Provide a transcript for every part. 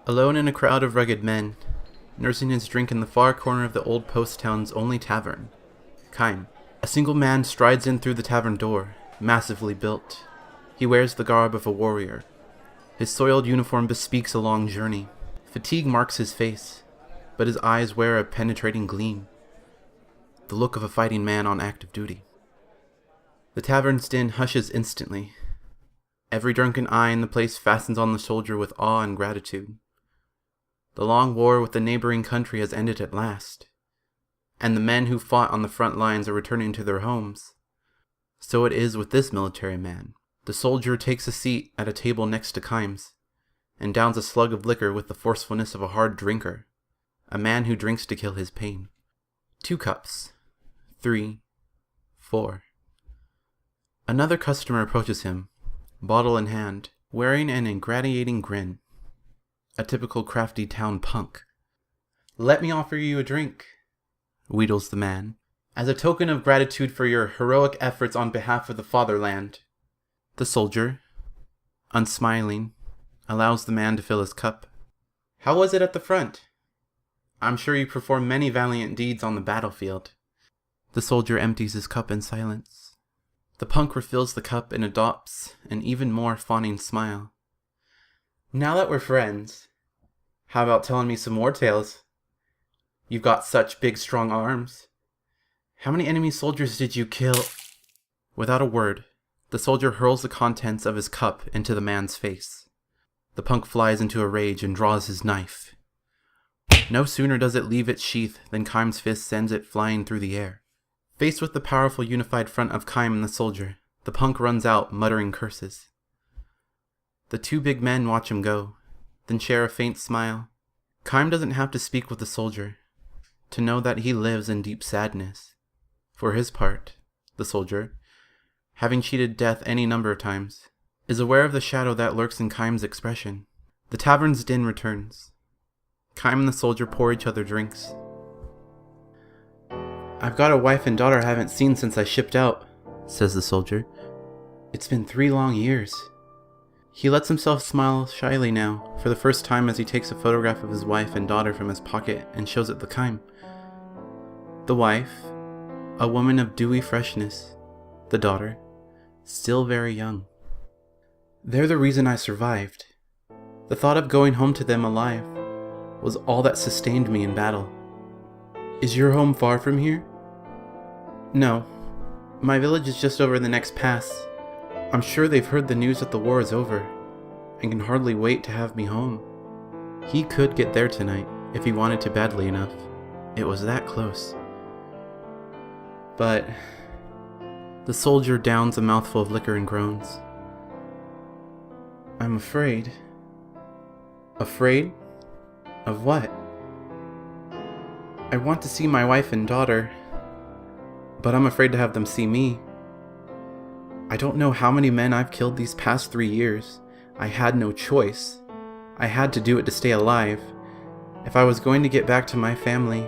Alone in a crowd of rugged men, nursing his drink in the far corner of the old post town's only tavern, Kaim. A single man strides in through the tavern door, massively built. He wears the garb of a warrior. His soiled uniform bespeaks a long journey. Fatigue marks his face, but his eyes wear a penetrating gleam, the look of a fighting man on active duty. The tavern's din hushes instantly. Every drunken eye in the place fastens on the soldier with awe and gratitude. The long war with the neighboring country has ended at last, and the men who fought on the front lines are returning to their homes. So it is with this military man. The soldier takes a seat at a table next to Kaim's, and downs a slug of liquor with the forcefulness of a hard drinker, a man who drinks to kill his pain. 2 cups. 3. 4. Another customer approaches him, bottle in hand, wearing an ingratiating grin. A typical crafty town punk. "Let me offer you a drink," wheedles the man, "as a token of gratitude for your heroic efforts on behalf of the fatherland." The soldier, unsmiling, allows the man to fill his cup. "How was it at the front? I'm sure you performed many valiant deeds on the battlefield." The soldier empties his cup in silence. The punk refills the cup and adopts an even more fawning smile. "Now that we're friends, how about telling me some more tales? You've got such big, strong arms. How many enemy soldiers did you kill?" Without a word, the soldier hurls the contents of his cup into the man's face. The punk flies into a rage and draws his knife. No sooner does it leave its sheath than Kaim's fist sends it flying through the air. Faced with the powerful unified front of Kaim and the soldier, the punk runs out, muttering curses. The 2 big men watch him go, then share a faint smile. Kaim doesn't have to speak with the soldier to know that he lives in deep sadness. For his part, the soldier, having cheated death any number of times, is aware of the shadow that lurks in Kaim's expression. The tavern's din returns. Kaim and the soldier pour each other drinks. "I've got a wife and daughter I haven't seen since I shipped out," says the soldier. "It's been 3 long years." He lets himself smile shyly now, for the first time, as he takes a photograph of his wife and daughter from his pocket and shows it to Kaim. The wife, a woman of dewy freshness. The daughter, still very young. "They're the reason I survived. The thought of going home to them alive was all that sustained me in battle." "Is your home far from here?" "No. My village is just over the next pass. I'm sure they've heard the news that the war is over, and can hardly wait to have me home." He could get there tonight, if he wanted to badly enough. It was that close. But the soldier downs a mouthful of liquor and groans. "I'm afraid." "Afraid? Of what?" "I want to see my wife and daughter, but I'm afraid to have them see me. I don't know how many men I've killed these past 3 years. I had no choice. I had to do it to stay alive. If I was going to get back to my family,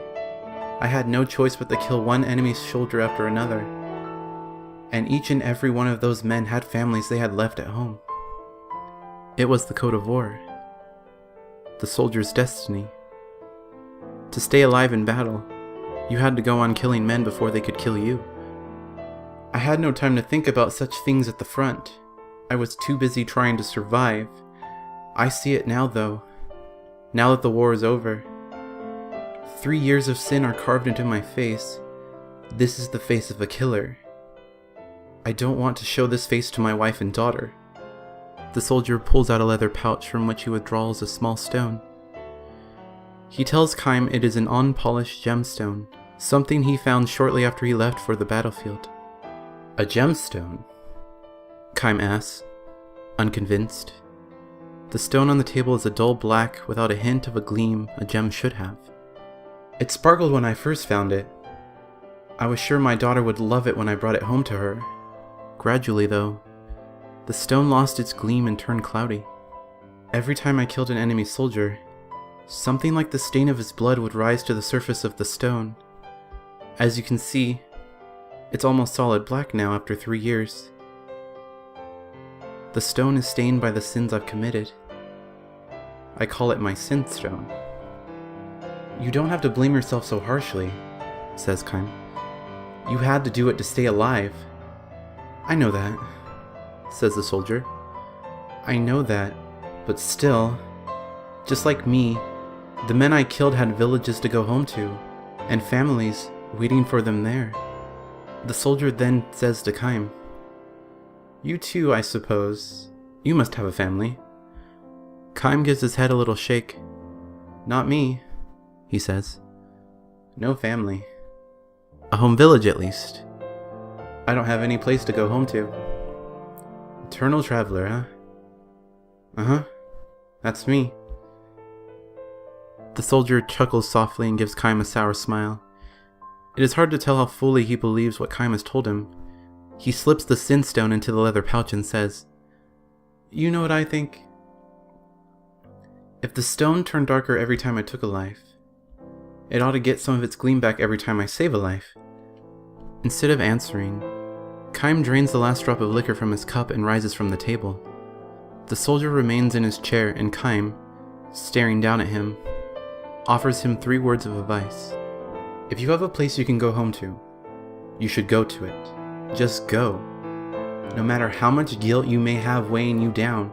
I had no choice but to kill one enemy soldier after another. And each and every one of those men had families they had left at home. It was the code of war. The soldier's destiny. To stay alive in battle, you had to go on killing men before they could kill you. I had no time to think about such things at the front. I was too busy trying to survive. I see it now, though. Now that the war is over. 3 years of sin are carved into my face. This is the face of a killer. I don't want to show this face to my wife and daughter." The soldier pulls out a leather pouch from which he withdraws a small stone. He tells Kaim it is an unpolished gemstone, something he found shortly after he left for the battlefield. "A gemstone?" Kaim asks, unconvinced. The stone on the table is a dull black without a hint of a gleam a gem should have. "It sparkled when I first found it. I was sure my daughter would love it when I brought it home to her. Gradually, though, the stone lost its gleam and turned cloudy. Every time I killed an enemy soldier, something like the stain of his blood would rise to the surface of the stone. As you can see, it's almost solid black now after 3 years. The stone is stained by the sins I've committed. I call it my sin stone. You don't have to blame yourself so harshly, says Kaim. You had to do it to stay alive. I know that, says the soldier. I know that, but still, just like me, the men I killed had villages to go home to, and families waiting for them there. The soldier then says to Kaim, You too, I suppose. You must have a family. Kaim gives his head a little shake. Not me, he says. No family. A home village, at least. I don't have any place to go home to. Eternal traveler, huh? Uh-huh. That's me. The soldier chuckles softly and gives Kaim a sour smile. It is hard to tell how fully he believes what Kaim has told him. He slips the sin stone into the leather pouch and says, You know what I think? If the stone turned darker every time I took a life, it ought to get some of its gleam back every time I save a life. Instead of answering, Kaim drains the last drop of liquor from his cup and rises from the table. The soldier remains in his chair and Kaim, staring down at him, offers him 3 words of advice. If you have a place you can go home to, you should go to it. Just go. No matter how much guilt you may have weighing you down,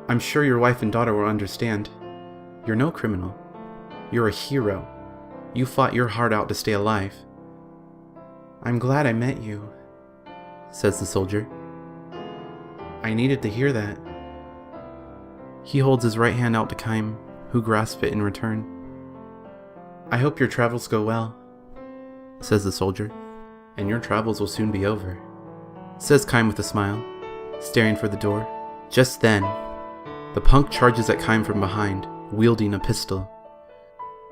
I'm sure your wife and daughter will understand. You're no criminal. You're a hero. You fought your heart out to stay alive. I'm glad I met you, says the soldier. I needed to hear that. He holds his right hand out to Kaim, who grasps it in return. I hope your travels go well, says the soldier. And your travels will soon be over, says Kaim with a smile, staring for the door. Just then, the punk charges at Kaim from behind, wielding a pistol.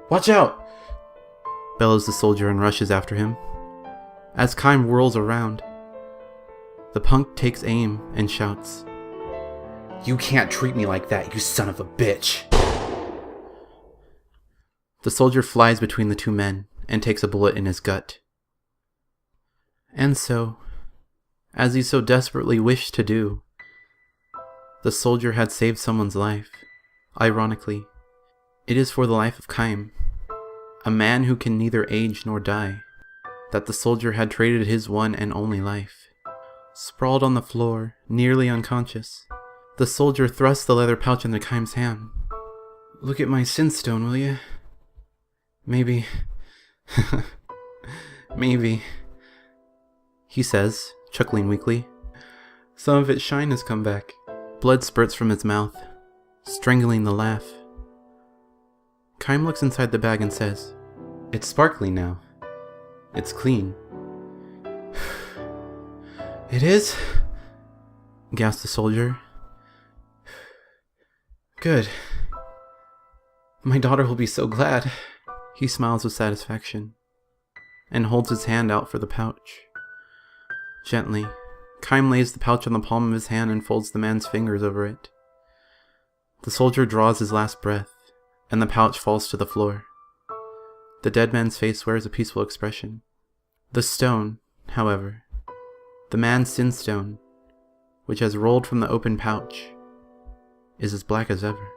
Watch out! Bellows the soldier and rushes after him. As Kaim whirls around, the punk takes aim and shouts, You can't treat me like that, you son of a bitch! The soldier flies between the 2 men and takes a bullet in his gut. And so, as he so desperately wished to do, the soldier had saved someone's life. Ironically, it is for the life of Kaim, a man who can neither age nor die, that the soldier had traded his one and only life. Sprawled on the floor, nearly unconscious, the soldier thrusts the leather pouch into Kaim's hand. Look at my sin stone, will you? Maybe, maybe, he says, chuckling weakly. Some of its shine has come back. Blood spurts from his mouth, strangling the laugh. Kaim looks inside the bag and says, It's sparkling now. It's clean. It is? Gasped the soldier. Good. My daughter will be so glad. He smiles with satisfaction and holds his hand out for the pouch. Gently, Kaim lays the pouch on the palm of his hand and folds the man's fingers over it. The soldier draws his last breath, and the pouch falls to the floor. The dead man's face wears a peaceful expression. The stone, however, the man's sin stone, which has rolled from the open pouch, is as black as ever.